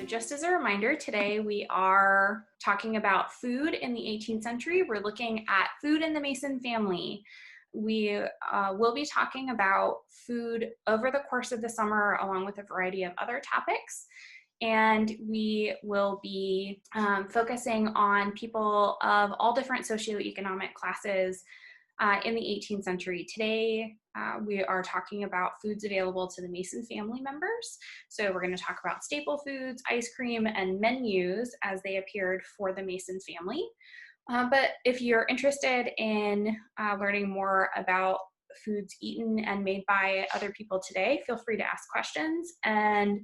just as a reminder, today we are talking about food in the 18th century. We're looking at food in the Mason family. We will be talking about food over the course of the summer, along with a variety of other topics. And we will be focusing on people of all different socioeconomic classes in the 18th century. Today, we are talking about foods available to the Mason family members. So we're going to talk about staple foods, ice cream, and menus as they appeared for the Mason family. But if you're interested in learning more about foods eaten and made by other people today, feel free to ask questions. And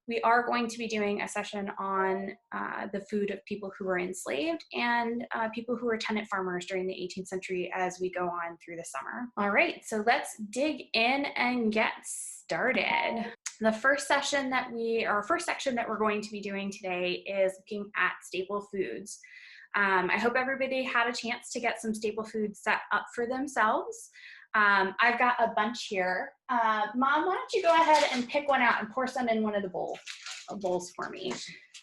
we are going to be doing a session on the food of people who were enslaved and people who were tenant farmers during the 18th century as we go on through the summer. All right, so let's dig in and get started. The first section that we're going to be doing today is looking at staple foods. I hope everybody had a chance to get some staple foods set up for themselves. I've got a bunch here. Mom, why don't you go ahead and pick one out and pour some in one of the bowls for me.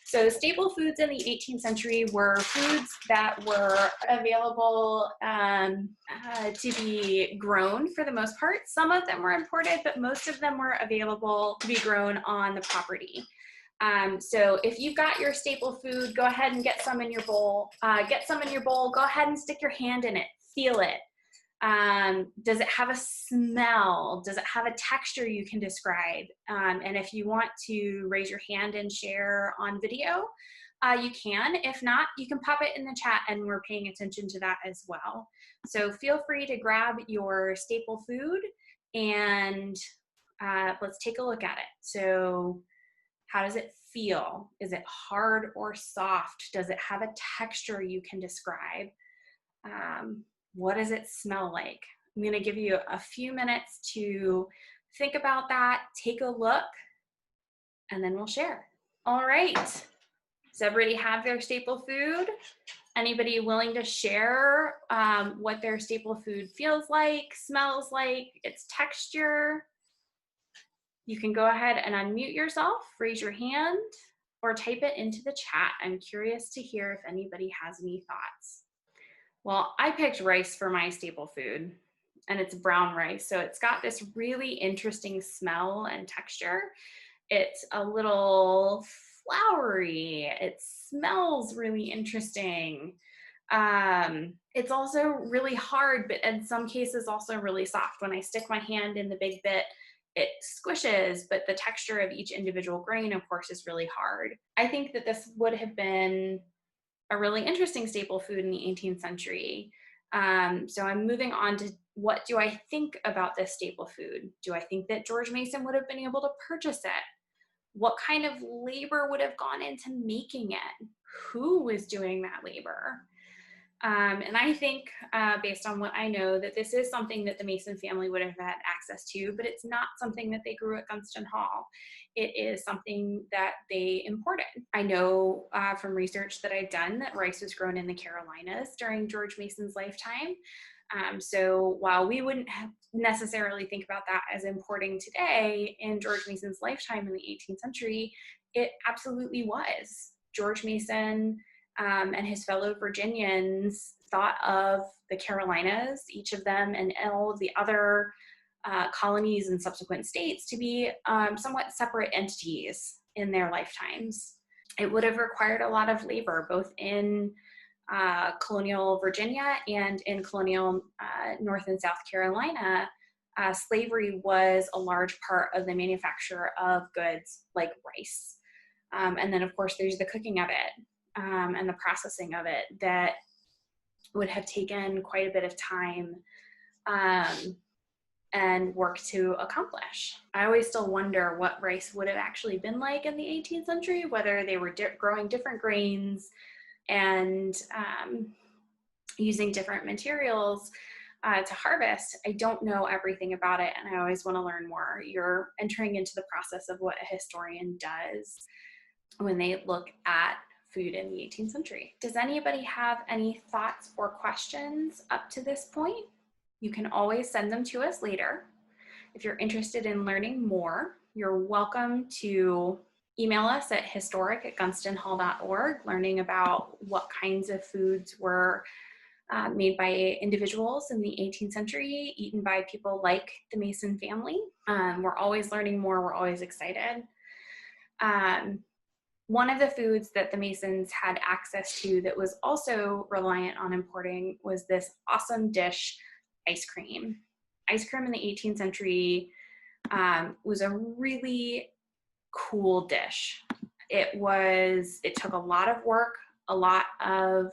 So staple foods in the 18th century were foods that were available to be grown for the most part. Some of them were imported, but most of them were available to be grown on the property. So if you've got your staple food, go ahead and get some in your bowl. Go ahead and stick your hand in it. Feel it. Does it have a smell? Does it have a texture you can describe? And if you want to raise your hand and share on video, you can. If not, you can pop it in the chat and we're paying attention to that as well. So feel free to grab your staple food and let's take a look at it. So how does it feel? Is it hard or soft? Does it have a texture you can describe? What does it smell like? I'm going to give you a few minutes to think about that, take a look, and then we'll share. All right. Does everybody have their staple food? Anybody willing to share what their staple food feels like, smells like, its texture? You can go ahead and unmute yourself, raise your hand, or type it into the chat. I'm curious to hear if anybody has any thoughts. Well, I picked rice for my staple food, and it's brown rice. So it's got this really interesting smell and texture. It's a little floury. It smells really interesting. It's also really hard, but in some cases also really soft. When I stick my hand in the big bit, it squishes, but the texture of each individual grain, of course, is really hard. I think that this would have been a really interesting staple food in the 18th century. So I'm moving on to what do I think about this staple food? Do I think that George Mason would have been able to purchase it? What kind of labor would have gone into making it? Who was doing that labor? And I think, based on what I know, that this is something that the Mason family would have had access to, but it's not something that they grew at Gunston Hall. It is something that they imported. I know from research that I've done that rice was grown in the Carolinas during George Mason's lifetime. So while we wouldn't necessarily think about that as importing today, in George Mason's lifetime in the 18th century, it absolutely was. George Mason and his fellow Virginians thought of the Carolinas, each of them, and all of the other colonies and subsequent states to be somewhat separate entities in their lifetimes. It would have required a lot of labor, both in colonial Virginia and in colonial North and South Carolina. Slavery was a large part of the manufacture of goods like rice. And then, of course, there's the cooking of it. And the processing of it that would have taken quite a bit of time and work to accomplish. I always still wonder what rice would have actually been like in the 18th century, whether they were growing different grains and using different materials to harvest. I don't know everything about it, and I always want to learn more. You're entering into the process of what a historian does when they look at food in the 18th century. Does anybody have any thoughts or questions up to this point? You can always send them to us later. If you're interested in learning more, you're welcome to email us at historic@gunstonhall.org, learning about what kinds of foods were made by individuals in the 18th century, eaten by people like the Mason family. We're always learning more. We're always excited. One of the foods that the Masons had access to that was also reliant on importing was this awesome dish, ice cream. Ice cream in the 18th century was a really cool dish. It took a lot of work, a lot of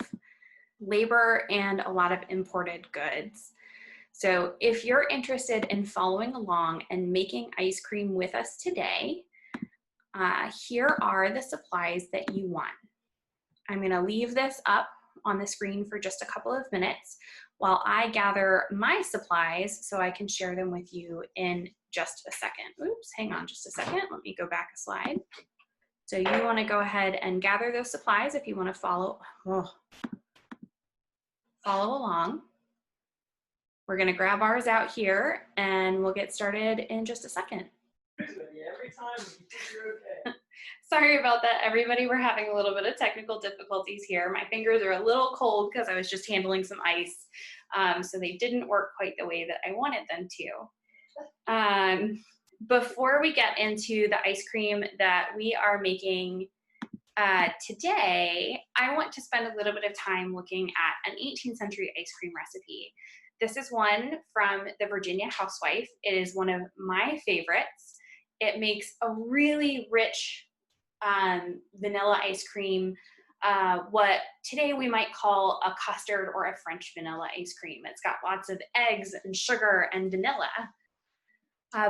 labor, and a lot of imported goods. So if you're interested in following along and making ice cream with us today, here are the supplies that you want. I'm going to leave this up on the screen for just a couple of minutes while I gather my supplies so I can share them with you in just a second. Oops, hang on just a second. Let me go back a slide. So you want to go ahead and gather those supplies if you want to follow along. We're going to grab ours out here and we'll get started in just a second. Every time you think you're okay. Sorry about that, everybody. We're having a little bit of technical difficulties here. My fingers are a little cold because I was just handling some ice. So they didn't work quite the way that I wanted them to. Before we get into the ice cream that we are making today, I want to spend a little bit of time looking at an 18th century ice cream recipe. This is one from the Virginia Housewife. It is one of my favorites. It makes a really rich vanilla ice cream, what today we might call a custard or a French vanilla ice cream. It's got lots of eggs and sugar and vanilla.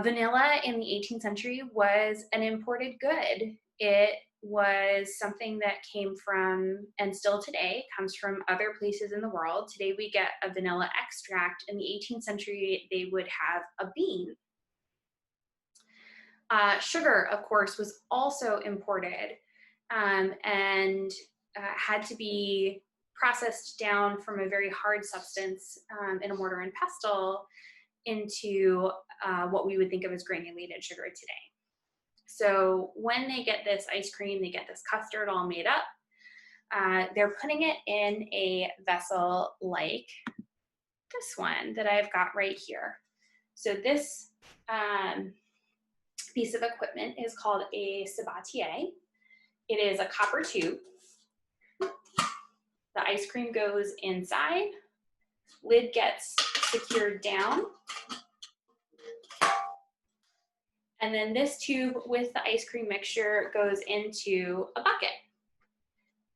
Vanilla in the 18th century was an imported good. It was something that came from, and still today, comes from other places in the world. Today we get a vanilla extract. In the 18th century, they would have a bean. Sugar, of course, was also imported and had to be processed down from a very hard substance in a mortar and pestle into what we would think of as granulated sugar today. So when they get this ice cream, they get this custard all made up. They're putting it in a vessel like this one that I've got right here. So this piece of equipment is called a sabatier. It is a copper tube. The ice cream goes inside, lid gets secured down, and then this tube with the ice cream mixture goes into a bucket.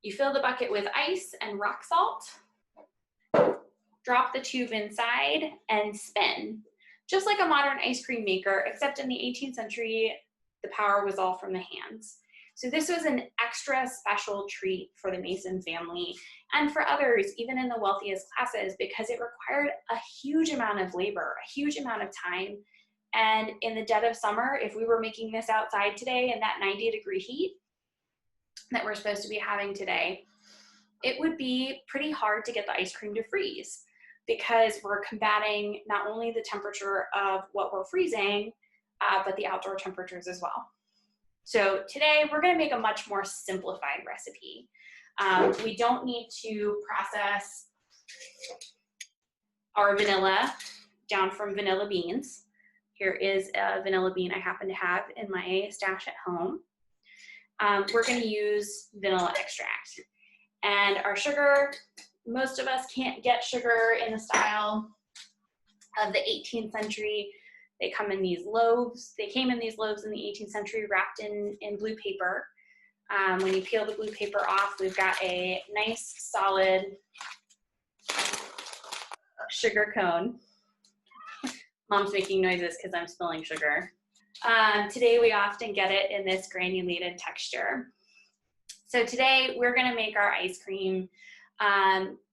You fill the bucket with ice and rock salt, drop the tube inside, and spin. Just like a modern ice cream maker, except in the 18th century, the power was all from the hands. So this was an extra special treat for the Mason family and for others, even in the wealthiest classes, because it required a huge amount of labor, a huge amount of time. And in the dead of summer, if we were making this outside today in that 90-degree heat that we're supposed to be having today, it would be pretty hard to get the ice cream to freeze, because we're combating not only the temperature of what we're freezing, but the outdoor temperatures as well. So today we're going to make a much more simplified recipe. We don't need to process our vanilla down from vanilla beans. Here is a vanilla bean I happen to have in my stash at home. We're going to use vanilla extract. And our sugar, most of us can't get sugar in the style of the 18th century. They come in these loaves. They came in these loaves in the 18th century wrapped in blue paper. When you peel the blue paper off, we've got a nice solid sugar cone. Mom's making noises because I'm spilling sugar. Today we often get it in this granulated texture. So today we're going to make our ice cream.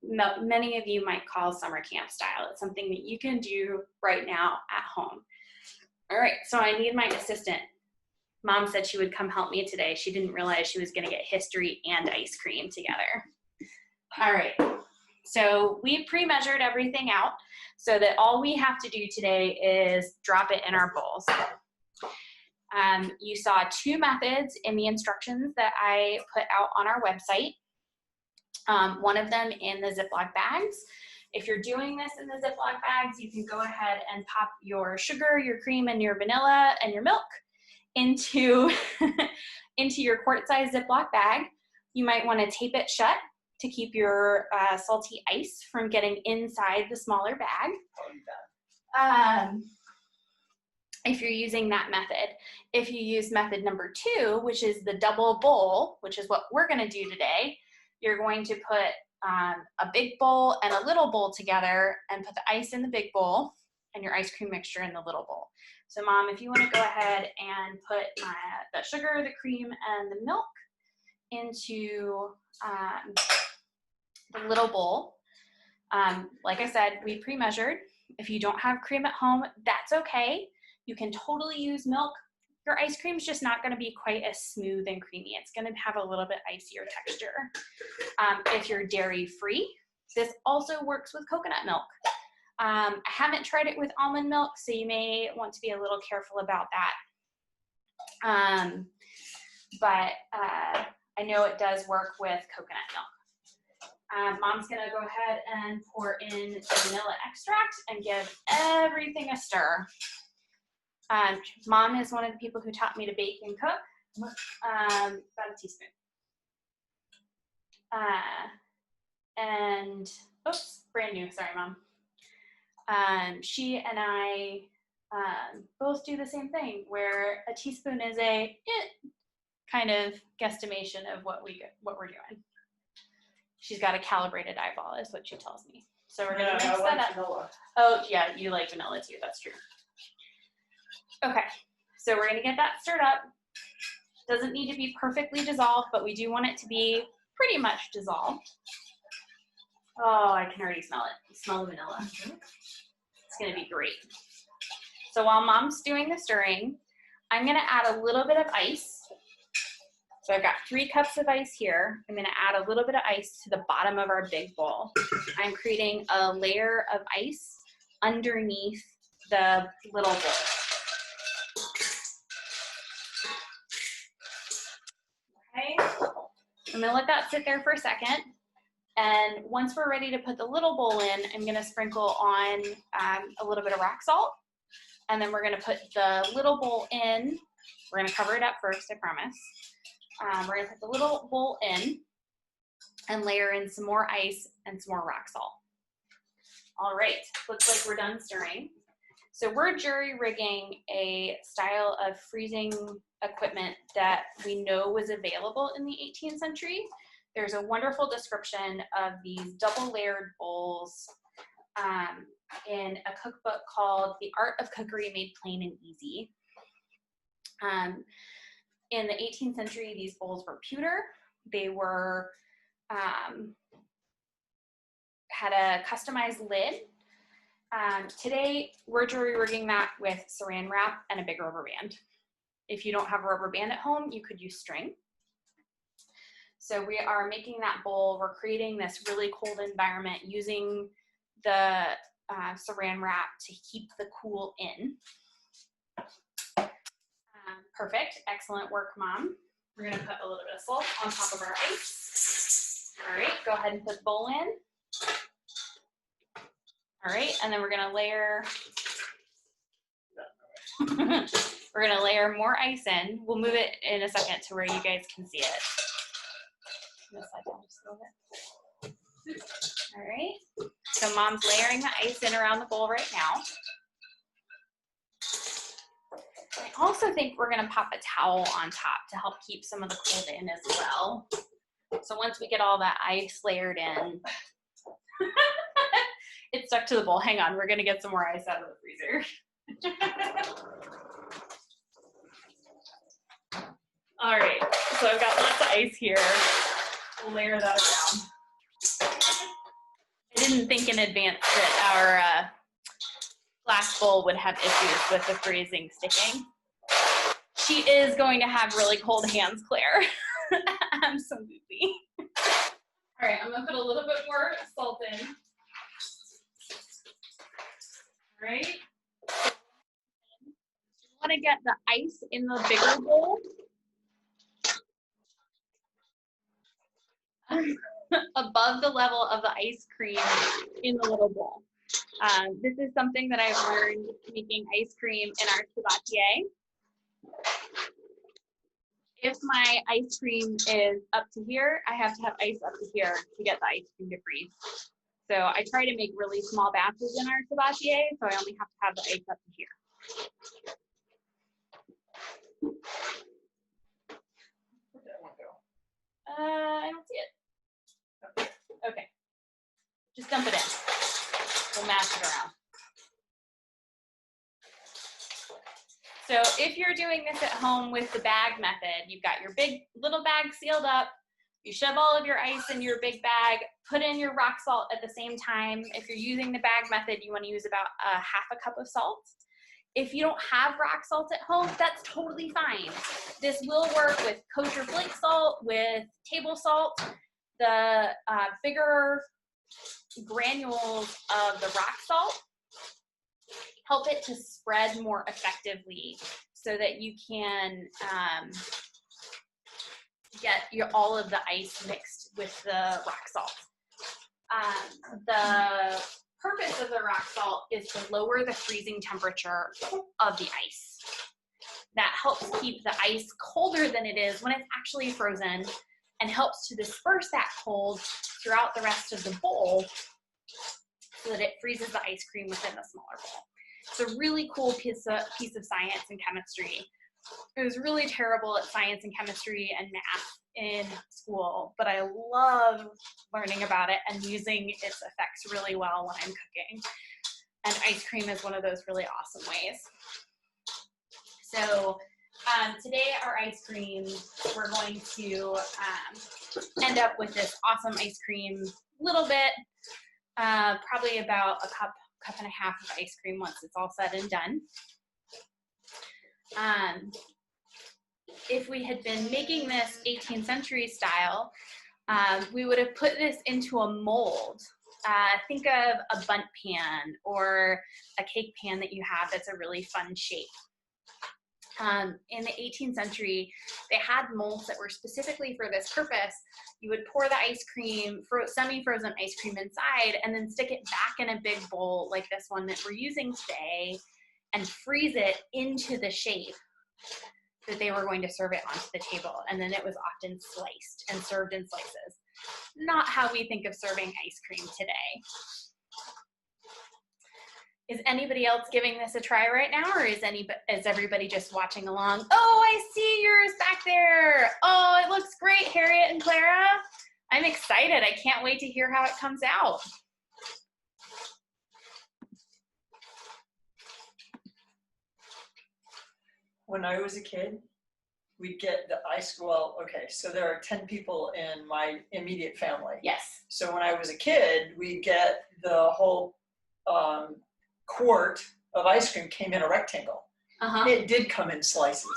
Many of you might call summer camp style. It's something that you can do right now at home. All right, so I need my assistant. Mom said she would come help me today. She didn't realize she was going to get history and ice cream together. All right, so we pre-measured everything out so that all we have to do today is drop it in our bowls. You saw two methods in the instructions that I put out on our website. One of them in the Ziploc bags. If you're doing this in the Ziploc bags, you can go ahead and pop your sugar, your cream, and your vanilla and your milk into, into your quart-size Ziploc bag. You might want to tape it shut to keep your salty ice from getting inside the smaller bag. If you're using that method. If you use method number 2, which is the double bowl, which is what we're going to do today, you're going to put a big bowl and a little bowl together and put the ice in the big bowl and your ice cream mixture in the little bowl. So Mom, if you want to go ahead and put the sugar, the cream, and the milk into the little bowl. Like I said, we pre-measured. If you don't have cream at home, that's okay. You can totally use milk. Your ice cream's just not going to be quite as smooth and creamy. It's going to have a little bit icier texture. If you're dairy-free, this also works with coconut milk. I haven't tried it with almond milk, so you may want to be a little careful about that. But I know it does work with coconut milk. Mom's going to go ahead and pour in the vanilla extract and give everything a stir. Mom is one of the people who taught me to bake and cook. About a teaspoon. And, oops, brand new, sorry, Mom. She and I both do the same thing, where a teaspoon is a kind of guesstimation of what we're doing. She's got a calibrated eyeball, is what she tells me. So we're gonna mix that up. Vanilla. Oh yeah, you like vanilla too, that's true. Okay, so we're gonna get that stirred up. Doesn't need to be perfectly dissolved, but we do want it to be pretty much dissolved. Oh, I can already smell it. Smell the vanilla. It's gonna be great. So while Mom's doing the stirring, I'm gonna add a little bit of ice. So I've got 3 cups of ice here. I'm gonna add a little bit of ice to the bottom of our big bowl. I'm creating a layer of ice underneath the little bowl. Okay, I'm gonna let that sit there for a second. And once we're ready to put the little bowl in, I'm gonna sprinkle on a little bit of rock salt. And then we're gonna put the little bowl in. We're gonna cover it up first, I promise. We're gonna put the little bowl in and layer in some more ice and some more rock salt. All right, looks like we're done stirring. So we're jury rigging a style of freezing equipment that we know was available in the 18th century. There's a wonderful description of these double layered bowls in a cookbook called The Art of Cookery Made Plain and Easy. In the 18th century, these bowls were pewter. They were, had a customized lid. Today, we're jury rigging that with saran wrap and a big rubber band. If you don't have a rubber band at home, you could use string. So we are making that bowl. We're creating this really cold environment using the saran wrap to keep the cool in. Perfect, excellent work, Mom. We're gonna put a little bit of salt on top of our ice. All right, go ahead and put the bowl in. All right, and then we're gonna layer, we're gonna layer more ice in. We'll move it in a second to where you guys can see it. This side down just a little bit. All right, so Mom's layering the ice in around the bowl right now. I also think we're gonna pop a towel on top to help keep some of the cold in as well. So once we get all that ice layered in, it stuck to the bowl. Hang on, we're gonna get some more ice out of the freezer. All right, so I've got lots of ice here. We'll layer that around. I didn't think in advance that our glass bowl would have issues with the freezing sticking. She is going to have really cold hands, Claire. I'm so goofy. All right, I'm gonna put a little bit more salt in. All right. want to get the ice in the bigger bowl above the level of the ice cream in the little bowl. This is something that I've learned making ice cream in our sabatier. If my ice cream is up to here, I have to have ice up to here to get the ice cream to freeze. So I try to make really small batches in our sabatier, so I only have to have the ice up to here. Where'd that one go? I don't see it. Okay. Just dump it in. We'll mash it around. So if you're doing this at home with the bag method, you've got your big little bag sealed up, you shove all of your ice in your big bag, put in your rock salt at the same time. If you're using the bag method, you want to use about half a cup of salt. If you don't have rock salt at home, that's totally fine. This will work with kosher flake salt, with table salt. The bigger granules of the rock salt help it to spread more effectively so that you can get all of the ice mixed with the rock salt. The purpose of the rock salt is to lower the freezing temperature of the ice. That helps keep the ice colder than it is when it's actually frozen and helps to disperse that cold throughout the rest of the bowl so that it freezes the ice cream within the smaller bowl. It's a really cool piece of science and chemistry. I was really terrible at science and chemistry and math in school, but I love learning about it and using its effects really well when I'm cooking. And ice cream is one of those really awesome ways. So today our ice cream, we're going to end up with this awesome ice cream, little bit, probably about a cup and a half of ice cream once it's all said and done. If we had been making this 18th century style, we would have put this into a mold. Think of a bundt pan or a cake pan that you have that's a really fun shape. In the 18th century, they had molds that were specifically for this purpose. You would pour the ice cream, semi-frozen ice cream inside, and then stick it back in a big bowl like this one that we're using today, and freeze it into the shape that they were going to serve it onto the table. And then it was often sliced and served in slices. Not how we think of serving ice cream today. Is anybody else giving this a try right now, or is everybody just watching along? Oh, I see yours back there. Oh, it looks great, Harriet and Clara. I'm excited. I can't wait to hear how it comes out. When I was a kid, we'd get the ice, well, okay, so there are 10 people in my immediate family. Yes. So when I was a kid, we'd get the whole quart of ice cream came in a rectangle. It did come in slices.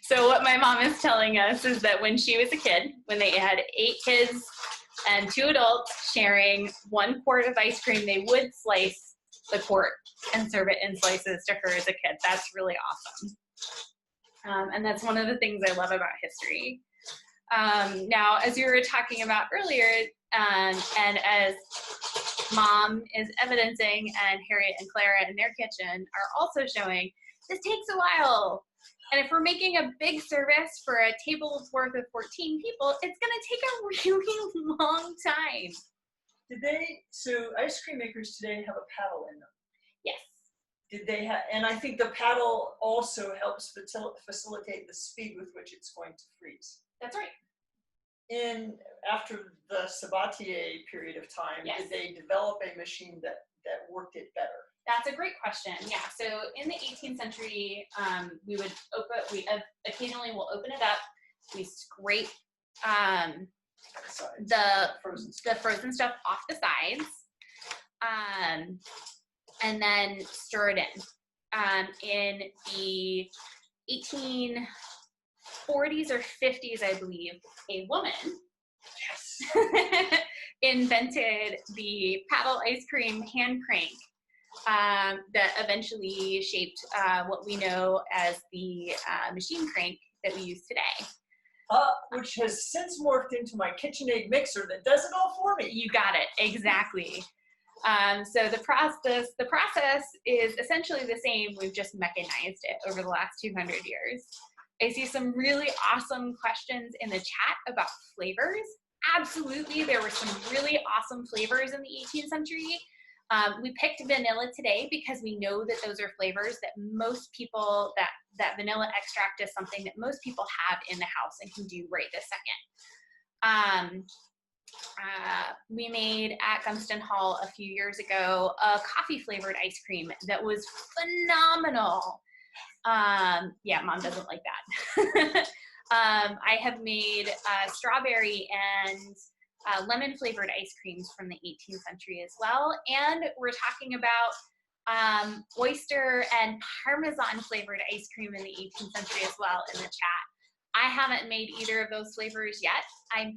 So what my mom is telling us is that when she was a kid, when they had 8 kids and 2 adults sharing 1 quart of ice cream, they would slice the quart and serve it in slices to her as a kid. That's really awesome. And that's one of the things I love about history. Now, as you were talking about earlier, and as Mom is evidencing, and Harriet and Clara in their kitchen are also showing, this takes a while. And if we're making a big service for a table's worth of 14 people, it's gonna take a really long time. So ice cream makers today have a paddle in them? Yes. Did they have, and I think the paddle also helps facilitate the speed with which it's going to freeze. That's right. After the Sabatier period of time, yes. Did they develop a machine that worked it better? That's a great question. Yeah. So in the 18th century, we occasionally will open it up. We scrape the frozen stuff off the sides, and then stir it in. In the 1840s or 50s, I believe, a woman invented the paddle ice cream hand crank, that eventually shaped what we know as the machine crank that we use today. Which has since morphed into my KitchenAid mixer that does it all for me. You got it, exactly. So the process is essentially the same. We've just mechanized it over the last 200 years. I see some really awesome questions in the chat about flavors. Absolutely, there were some really awesome flavors in the 18th century. We picked vanilla today because we know that those are flavors that most people, that vanilla extract is something that most people have in the house and can do right this second. We made at Gunston Hall a few years ago a coffee flavored ice cream that was phenomenal. Yeah, Mom doesn't like that. I have made strawberry and lemon flavored ice creams from the 18th century as well. And we're talking about oyster and Parmesan flavored ice cream in the 18th century as well in the chat. I haven't made either of those flavors yet. I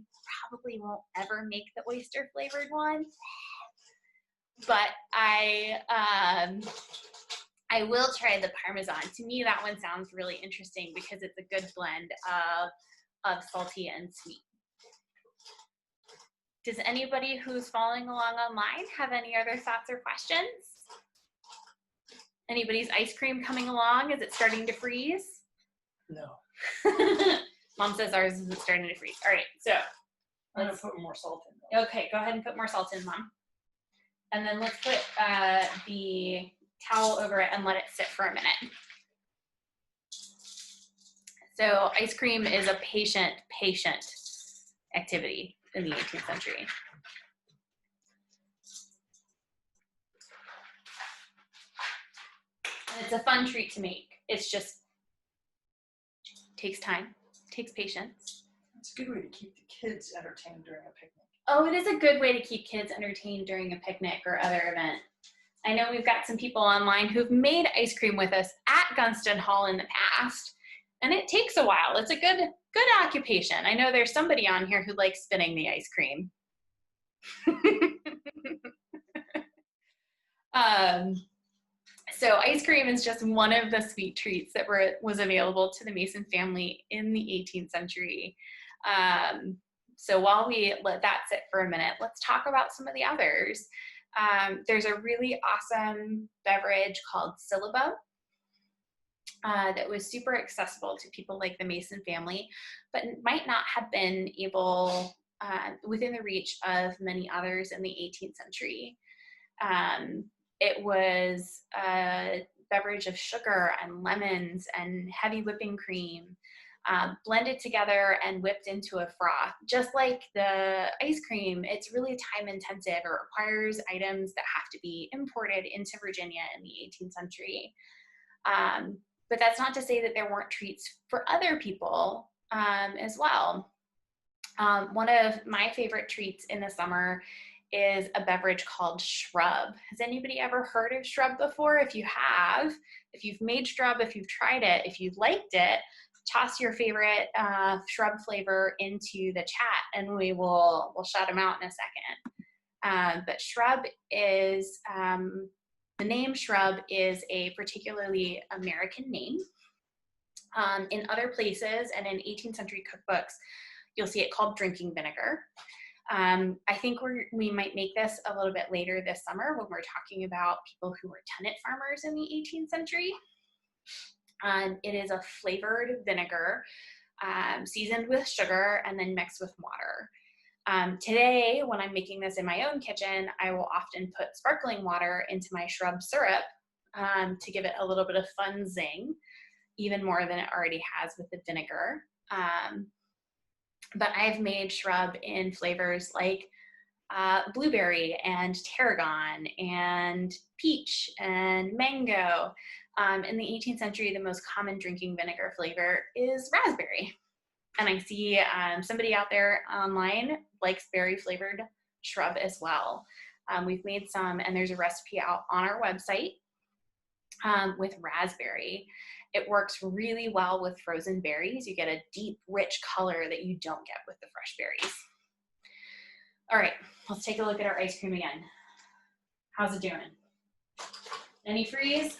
probably won't ever make the oyster flavored one, but I will try the Parmesan. To me, that one sounds really interesting because it's a good blend of salty and sweet. Does anybody who's following along online have any other thoughts or questions? Anybody's ice cream coming along? Is it starting to freeze? No. Mom says ours isn't starting to freeze. All right, so I'm gonna put more salt in. Okay, go ahead and put more salt in, Mom. And then let's put the towel over it and let it sit for a minute. So ice cream is a patient activity in the 18th century. And it's a fun treat to make. It's just takes time, takes patience. It's a good way to keep the kids entertained during a picnic. Oh, it is a good way to keep kids entertained during a picnic or other event. I know we've got some people online who've made ice cream with us at Gunston Hall in the past, and it takes a while. It's a good occupation. I know there's somebody on here who likes spinning the ice cream. So ice cream is just one of the sweet treats that was available to the Mason family in the 18th century. So while we let that sit for a minute, let's talk about some of the others. There's a really awesome beverage called Syllabub that was super accessible to people like the Mason family, but might not have been able within the reach of many others in the 18th century. It was a beverage of sugar and lemons and heavy whipping cream, blended together and whipped into a froth. Just like the ice cream, it's really time intensive. It requires items that have to be imported into Virginia in the 18th century. But that's not to say that there weren't treats for other people as well. One of my favorite treats in the summer is a beverage called shrub. Has anybody ever heard of shrub before? If you have, if you've made shrub, if you've tried it, if you've liked it, toss your favorite shrub flavor into the chat and we'll shout them out in a second. But shrub is, the name shrub is a particularly American name. In other places and in 18th century cookbooks, you'll see it called drinking vinegar. I think we might make this a little bit later this summer when we're talking about people who were tenant farmers in the 18th century. It is a flavored vinegar seasoned with sugar and then mixed with water. Today, when I'm making this in my own kitchen, I will often put sparkling water into my shrub syrup to give it a little bit of fun zing, even more than it already has with the vinegar. But I've made shrub in flavors like blueberry and tarragon and peach and mango. In the 18th century, the most common drinking vinegar flavor is raspberry. And I see somebody out there online likes berry flavored shrub as well. We've made some, and there's a recipe out on our website with raspberry. It works really well with frozen berries. You get a deep, rich color that you don't get with the fresh berries. All right, let's take a look at our ice cream again. How's it doing? Any freeze?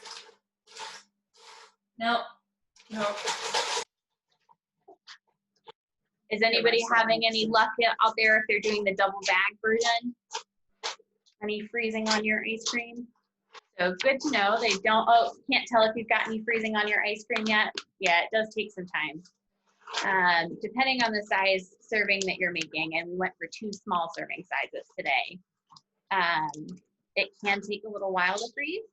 Nope. Nope. Is anybody having any luck out there if they're doing the double bag version? Any freezing on your ice cream? So good to know. They don't, oh, can't tell if you've got any freezing on your ice cream yet. Yeah, it does take some time. Depending on the size serving that you're making, and we went for 2 small serving sizes today. It can take a little while to freeze.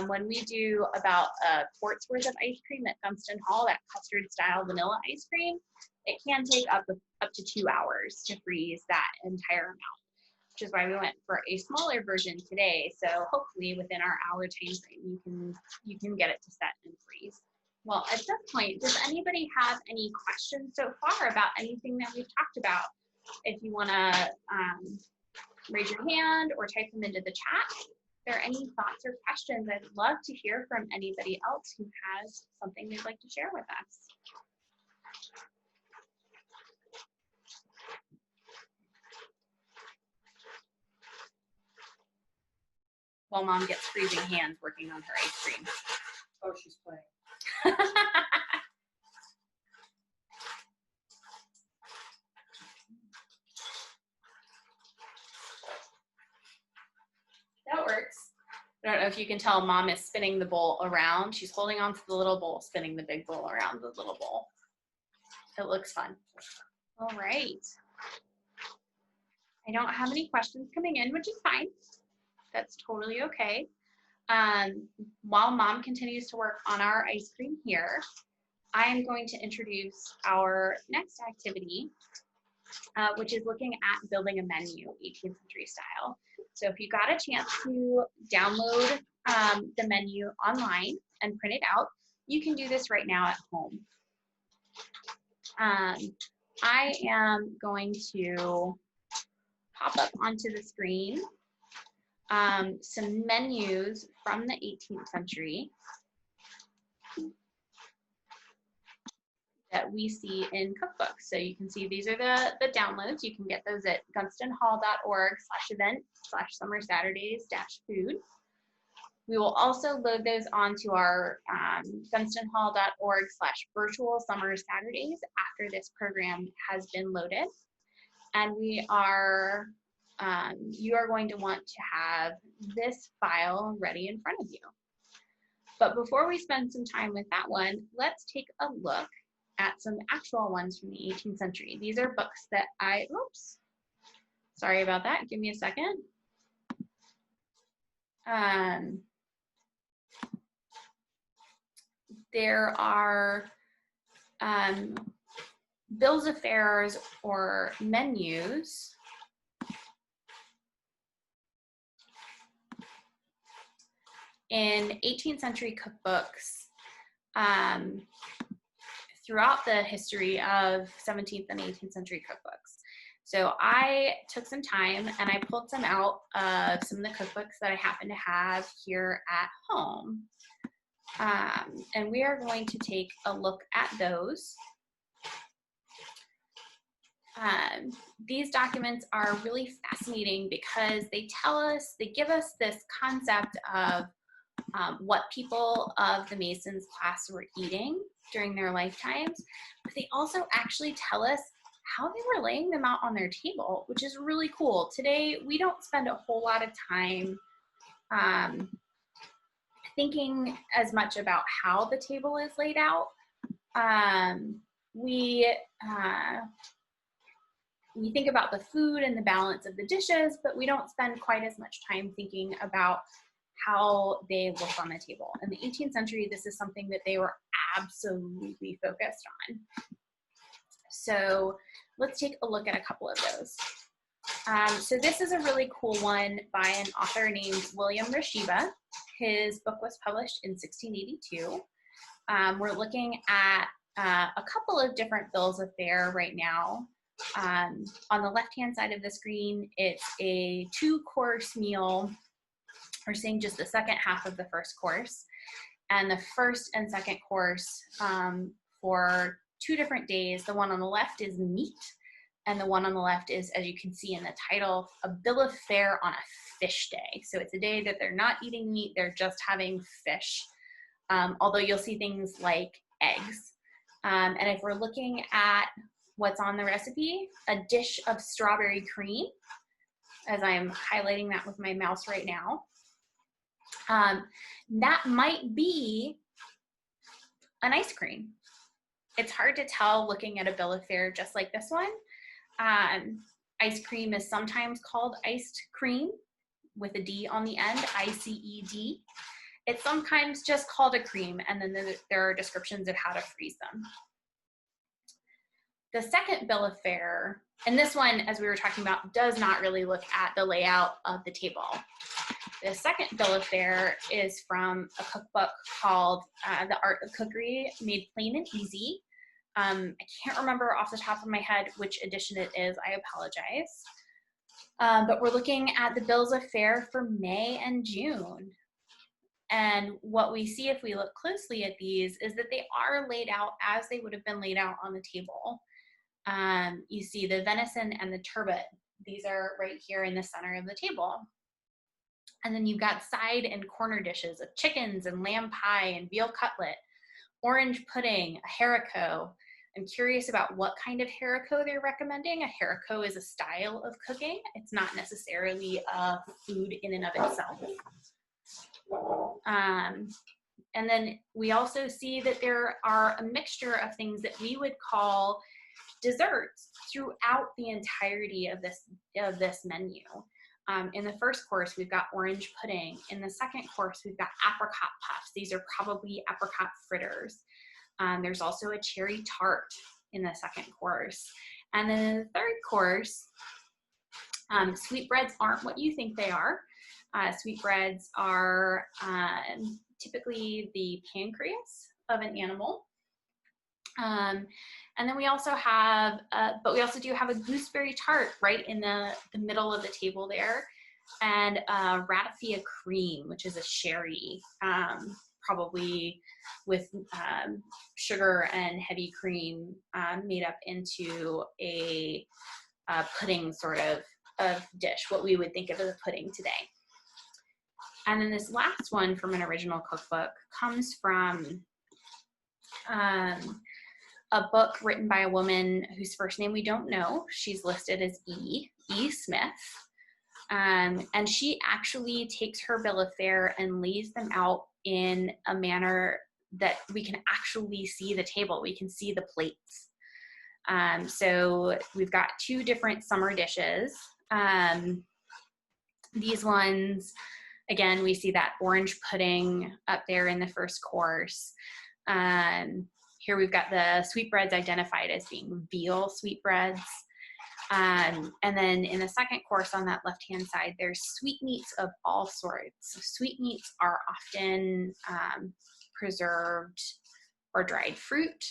When we do about a quart's worth of ice cream at Gunston Hall, that custard style vanilla ice cream, it can take up to 2 hours to freeze that entire amount, which is why we went for a smaller version today. So hopefully within our hour time frame, you can get it to set and freeze. Well, at this point, does anybody have any questions so far about anything that we've talked about? If you want to raise your hand or type them into the chat. If there are any thoughts or questions, I'd love to hear from anybody else who has something they'd like to share with us. While Mom gets freezing hands working on her ice cream. Oh, she's playing. That works. I don't know if you can tell Mom is spinning the bowl around. She's holding on to the little bowl, spinning the big bowl around the little bowl. It looks fun. All right. I don't have any questions coming in, which is fine. That's totally okay. While Mom continues to work on our ice cream here, I am going to introduce our next activity, which is looking at building a menu, 18th century style. So if you got a chance to download the menu online and print it out, you can do this right now at home. I am going to pop up onto the screen some menus from the 18th century that we see in cookbooks. So you can see these are the downloads. You can get those at gunstonhall.org/event/summer-saturdays-food. We will also load those onto our gunstonhall.org/virtual-summer-saturdays after this program has been loaded. And we are, you are going to want to have this file ready in front of you. But before we spend some time with that one, let's take a look at some actual ones from the 18th century. These are books that oops, sorry about that, give me a second. There are bills of fares or menus in 18th century cookbooks throughout the history of 17th and 18th century cookbooks. So I took some time and I pulled some out of some of the cookbooks that I happen to have here at home. And we are going to take a look at those. These documents are really fascinating because they give us this concept of what people of the Masons class were eating during their lifetimes, but they also actually tell us how they were laying them out on their table, which is really cool. Today, we don't spend a whole lot of time thinking as much about how the table is laid out. We think about the food and the balance of the dishes, but we don't spend quite as much time thinking about how they look on the table. In the 18th century, this is something that they were absolutely focused on. So let's take a look at a couple of those. So this is a really cool one by an author named William Rashiba. His book was published in 1682. We're looking at a couple of different bills of fare right now. On the left-hand side of the screen, it's a 2-course meal. We're seeing just the second half of the first course. And the first and second course for 2 different days. The one on the left is meat, And the one on the left is, as you can see in the title, a bill of fare on a fish day. So it's a day that they're not eating meat, they're just having fish. Although you'll see things like eggs. And if we're looking at what's on the recipe, a dish of strawberry cream, as I'm highlighting that with my mouse right now, that might be an ice cream. It's hard to tell looking at a bill of fare just like this one. Ice cream is sometimes called iced cream with a D on the end, ICED. It's sometimes just called a cream, and then there are descriptions of how to freeze them. The second bill of fare, and this one, as we were talking about, does not really look at the layout of the table. The second bill of fare is from a cookbook called The Art of Cookery Made Plain and Easy. I can't remember off the top of my head which edition it is, I apologize. But we're looking at the bills of fare for May and June. And what we see if we look closely at these is that they are laid out as they would have been laid out on the table. You see the venison and the turbot. These are right here in the center of the table. And then you've got side and corner dishes of chickens and lamb pie and veal cutlet, orange pudding, a haricot. I'm curious about what kind of haricot they're recommending. A haricot is a style of cooking. It's not necessarily a food in and of itself. And then we also see that there are a mixture of things that we would call desserts throughout the entirety of this menu. In the first course, we've got orange pudding. In the second course, we've got apricot puffs. These are probably apricot fritters. There's also a cherry tart in the second course. And then in the third course, sweetbreads aren't what you think they are. Sweetbreads are typically the pancreas of an animal. And then we also have, but we also do have a gooseberry tart right in the middle of the table there, and ratafia cream, which is a sherry, probably with sugar and heavy cream made up into a pudding sort of dish, what we would think of as a pudding today. And then this last one from an original cookbook comes from a book written by a woman whose first name we don't know. She's listed as E. Smith. And she actually takes her bill of fare and lays them out in a manner that we can actually see the table. We can see the plates. So we've got two different summer dishes. These ones, again, we see that orange pudding up there in the first course. Here we've got the sweetbreads identified as being veal sweetbreads. And then in the second course on that left-hand side, there's sweetmeats of all sorts. So sweetmeats are often preserved or dried fruit,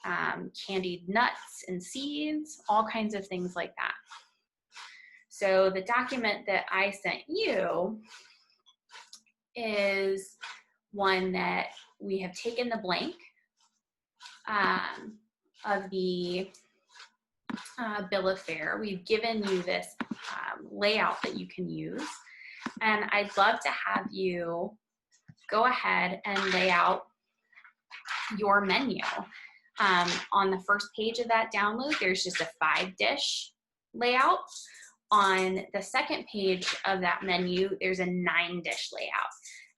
candied nuts and seeds, all kinds of things like that. So the document that I sent you is one that we have taken the blank of the bill of fare. We've given you this layout that you can use, and I'd love to have you go ahead and lay out your menu. On the first page of that download, there's just a 5-dish layout. On the second page of that menu, there's a 9-dish layout,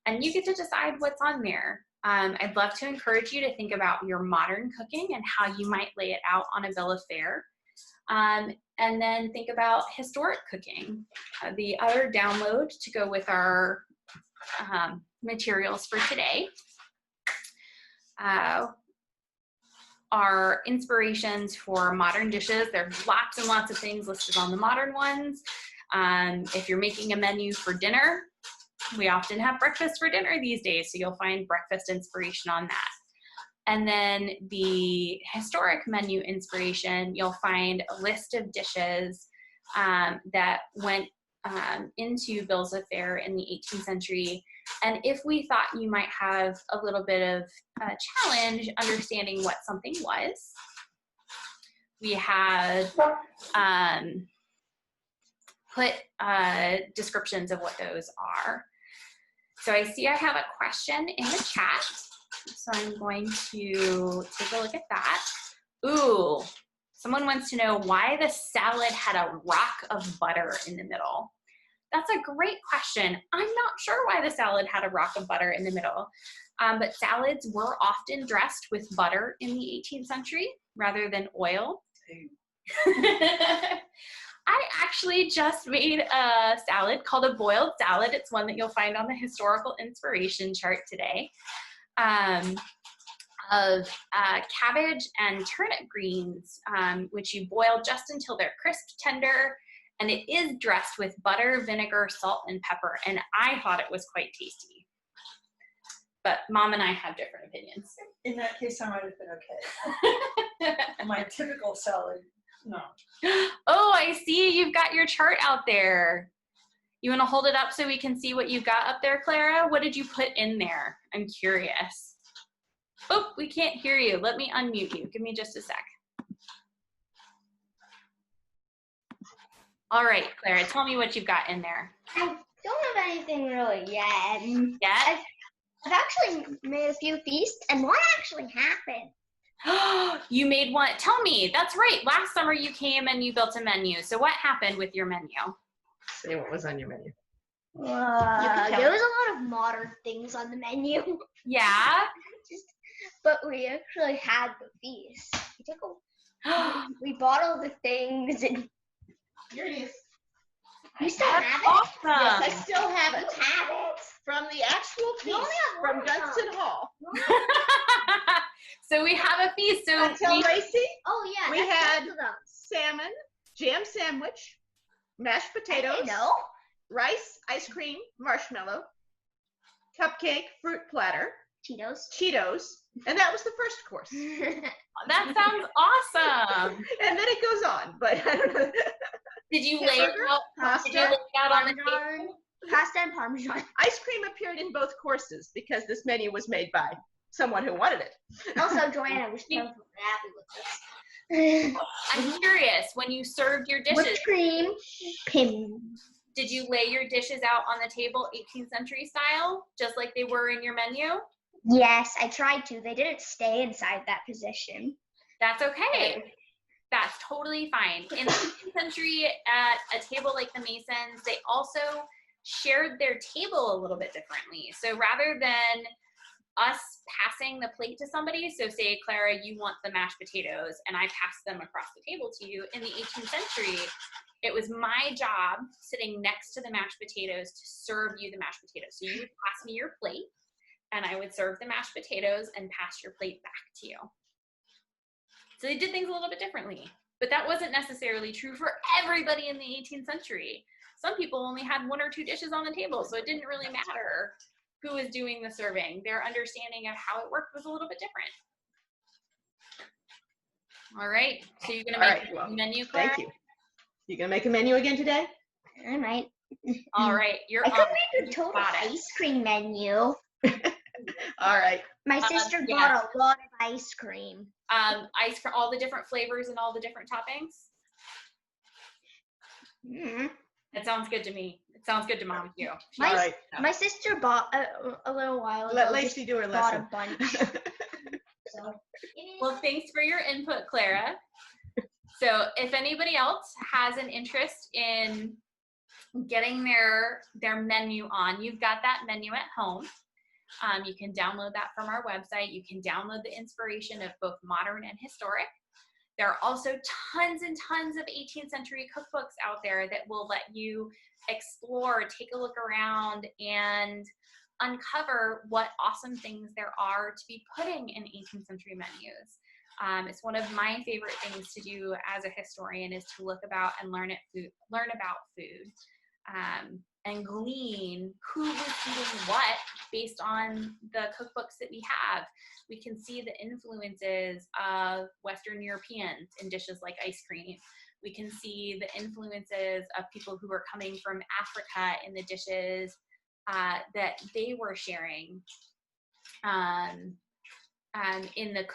and you get to decide what's on there. I'd love to encourage you to think about your modern cooking and how you might lay it out on a bill of fare. And then think about historic cooking. The other download to go with our materials for today are inspirations for modern dishes. There's lots and lots of things listed on the modern ones. If you're making a menu for dinner, we often have breakfast for dinner these days, so you'll find breakfast inspiration on that. And then the historic menu inspiration, you'll find a list of dishes that went into bills of fare in the 18th century. And if we thought you might have a little bit of a challenge understanding what something was, we had put descriptions of what those are. So I see I have a question in the chat, so I'm going to take a look at that. Ooh, someone wants to know why the salad had a rock of butter in the middle. That's a great question. I'm not sure why the salad had a rock of butter in the middle, but salads were often dressed with butter in the 18th century rather than oil. I actually just made a salad called a boiled salad. It's one that you'll find on the historical inspiration chart today, of cabbage and turnip greens, which you boil just until they're crisp, tender, and it is dressed with butter, vinegar, salt, and pepper, and I thought it was quite tasty. But Mom and I have different opinions. In that case, I might have been okay. My typical salad, no. Oh, I see you've got your chart out there. You want to hold it up so we can see what you've got up there, Clara? What did you put in there? I'm curious. Oh, we can't hear you. Let me unmute you. Give me just a sec. All right, Clara, tell me what you've got in there. I don't have anything really yet. Yet? I've actually made a few feasts, and one actually happened. You made one. Tell me. That's right. Last summer you came and you built a menu. So what happened with your menu? Say what was on your menu. There was a lot of modern things on the menu. Yeah? But we actually had the feast. We bought all the things, and Here it is. you still have it? Awesome. Yes, I still have it. You have it? From the actual You only feast have from one Dunstan Hall. So we have a feast. So Until Lacey, Oh yeah, we that's had both of them. salmon, jam sandwich, mashed potatoes, No. rice, ice cream, marshmallow, cupcake, fruit platter, Cheetos, and that was the first course. that sounds awesome. And then it goes on, but I don't know. Did you lay it out? Pasta, Did you lay it out on the table? Parmesan, pasta and Parmesan. ice cream appeared in both courses because this menu was made by someone who wanted it. Also, Joanna was perfectly happy with this. I'm curious, when you served your dishes, Whipped cream, pim. did you lay your dishes out on the table 18th century style, just like they were in your menu? Yes, I tried to. They didn't stay inside that position. That's okay. That's totally fine. In the 18th century, at a table like the Masons, they also shared their table a little bit differently. So rather than us passing the plate to somebody, so say, Clara, you want the mashed potatoes, and I pass them across the table to you, in the 18th century, it was my job sitting next to the mashed potatoes to serve you the mashed potatoes. So you would pass me your plate, and I would serve the mashed potatoes and pass your plate back to you. So they did things a little bit differently, but that wasn't necessarily true for everybody in the 18th century. Some people only had one or two dishes on the table, so it didn't really matter who was doing the serving. Their understanding of how it worked was a little bit different. All right, so you're gonna make a menu, Clara? Thank you. You gonna make a menu again today? I might. All right, you're I on. could make a total ice cream menu. All right. My sister bought a lot of ice cream. Ice for all the different flavors and all the different toppings. Mm-hmm. That sounds good to me. It sounds good to Mom too. My sister bought a little while ago. Let Lacey do her lesson. Bought a bunch. So. Well, thanks for your input, Clara. So if anybody else has an interest in getting their menu on, you've got that menu at home. You can download that from our website. You can download the inspiration of both modern and historic. There are also tons and tons of 18th century cookbooks out there that will let you explore, take a look around, and uncover what awesome things there are to be putting in 18th century menus. It's one of my favorite things to do as a historian is to look about and learn about food. And glean who was eating what based on the cookbooks that we have. We can see the influences of Western Europeans in dishes like ice cream. We can see the influences of people who are coming from Africa in the dishes that they were sharing in the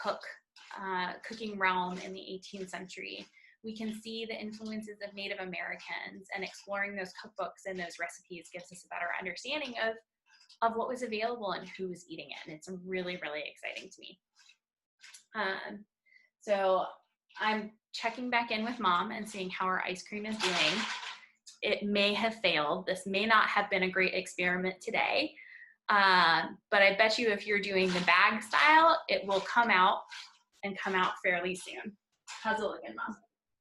cooking realm in the 18th century. We can see the influences of Native Americans, and exploring those cookbooks and those recipes gives us a better understanding of what was available and who was eating it. And it's really, really exciting to me. So I'm checking back in with Mom and seeing how our ice cream is doing. It may have failed. This may not have been a great experiment today. But I bet you if you're doing the bag style, it will come out fairly soon. How's it looking, Mom?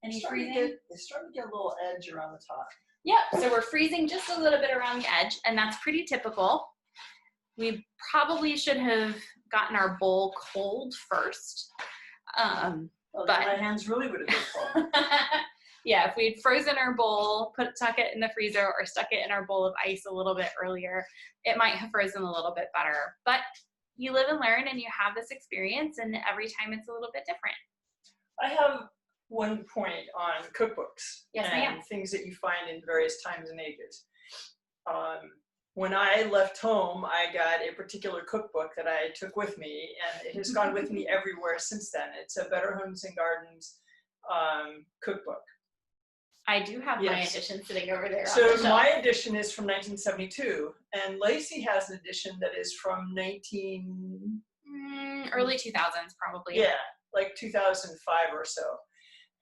Any freezing? It's starting to get a little edge around the top. Yep, so we're freezing just a little bit around the edge, and that's pretty typical. We probably should have gotten our bowl cold first. Well, but my hands really would have been cold. Yeah, if we'd frozen our bowl, stuck it in the freezer, or stuck it in our bowl of ice a little bit earlier, it might have frozen a little bit better. But you live and learn, and you have this experience, and every time it's a little bit different. I have one point on cookbooks. Yes, and things that you find in various times and ages. When I left home, I got a particular cookbook that I took with me, and it has gone with me everywhere since then. It's a Better Homes and Gardens cookbook. I do have my edition sitting over there. So on the my edition is from 1972, and Lacey has an edition that is from early 2000s, probably. Yeah, like 2005 or so.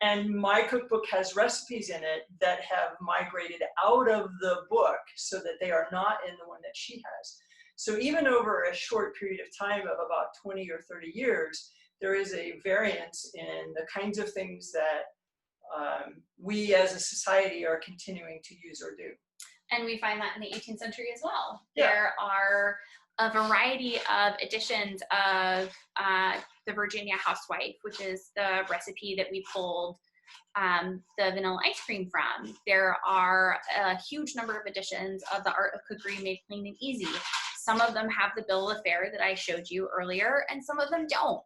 And my cookbook has recipes in it that have migrated out of the book so that they are not in the one that she has. So even over a short period of time of about 20 or 30 years, there is a variance in the kinds of things that we as a society are continuing to use or do. And we find that in the 18th century as well. Yeah. There are a variety of editions of the Virginia Housewife, which is the recipe that we pulled the vanilla ice cream from. There are a huge number of editions of The Art of Cookery Made Plain and Easy. Some of them have the bill of fare that I showed you earlier, and some of them don't.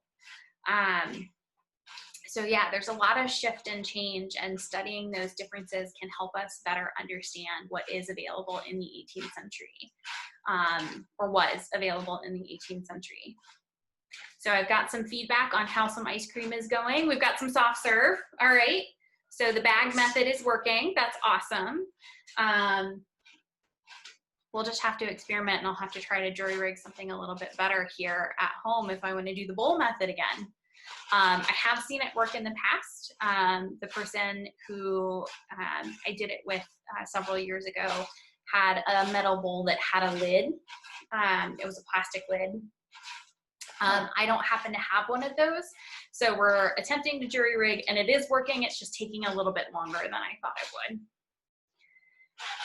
So yeah, there's a lot of shift and change, and studying those differences can help us better understand what is available in the 18th century, or was available in the 18th century. So I've got some feedback on how some ice cream is going. We've got some soft serve, all right. So the bag method is working, that's awesome. We'll just have to experiment, and I'll have to try to jury rig something a little bit better here at home if I want to do the bowl method again. I have seen it work in the past. The person who I did it with several years ago had a metal bowl that had a lid. It was a plastic lid. I don't happen to have one of those, so we're attempting to jury rig, and it is working. It's just taking a little bit longer than I thought it would.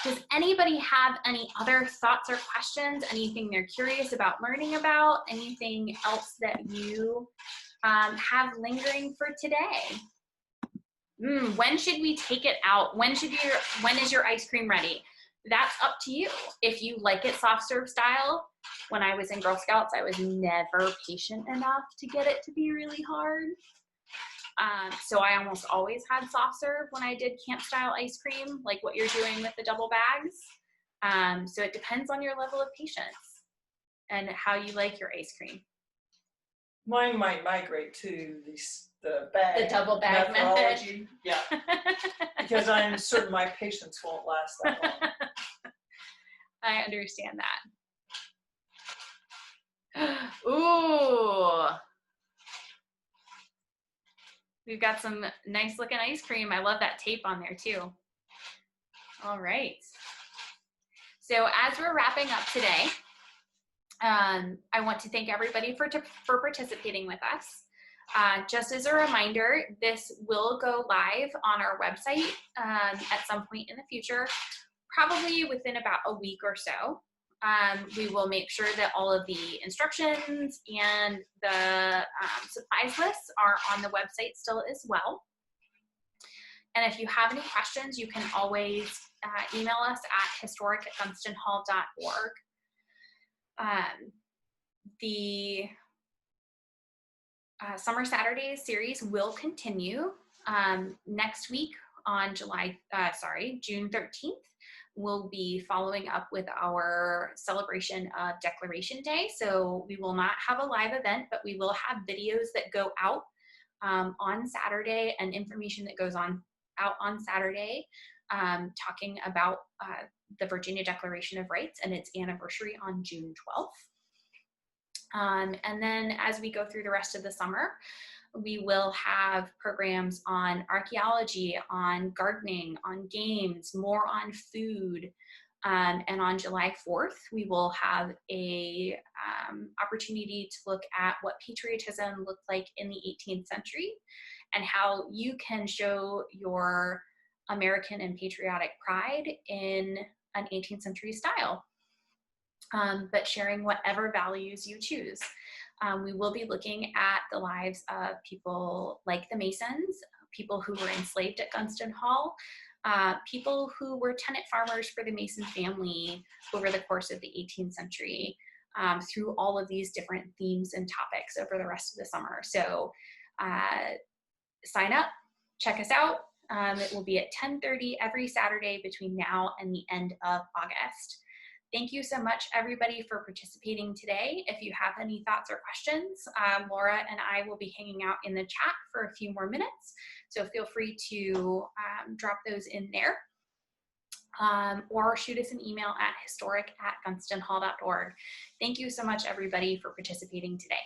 Does anybody have any other thoughts or questions? Anything they're curious about learning about? Anything else that you have lingering for today? When should we take it out? When is your ice cream ready? That's up to you. If you like it soft serve style, when I was in Girl Scouts, I was never patient enough to get it to be really hard. So I almost always had soft serve when I did camp style ice cream, like what you're doing with the double bags. So it depends on your level of patience and how you like your ice cream. Mine might migrate to the double bag methodology. Yeah, because I'm certain my patience won't last that long. I understand that. Ooh. We've got some nice looking ice cream. I love that tape on there too. All right. So as we're wrapping up today, I want to thank everybody for participating with us. Just as a reminder, this will go live on our website at some point in the future, probably within about a week or so. We will make sure that all of the instructions and the supplies lists are on the website still as well. And if you have any questions, you can always email us at historic@dunstonhall.org. The Summer Saturdays series will continue next week on June 13th. we'll be following up with our celebration of Declaration Day. So we will not have a live event, but we will have videos that go out on Saturday and information that goes out on Saturday talking about the Virginia Declaration of Rights and its anniversary on June 12th. And then as we go through the rest of the summer, we will have programs on archaeology, on gardening, on games, more on food. And on July 4th, we will have a opportunity to look at what patriotism looked like in the 18th century and how you can show your American and patriotic pride in an 18th century style, but sharing whatever values you choose. We will be looking at the lives of people like the Masons, people who were enslaved at Gunston Hall, people who were tenant farmers for the Mason family over the course of the 18th century, through all of these different themes and topics over the rest of the summer. So sign up, check us out. It will be at 10:30 every Saturday between now and the end of August. Thank you so much, everybody, for participating today. If you have any thoughts or questions, Laura and I will be hanging out in the chat for a few more minutes. So feel free to drop those in there or shoot us an email at historic@gunstonhall.org. Thank you so much, everybody, for participating today.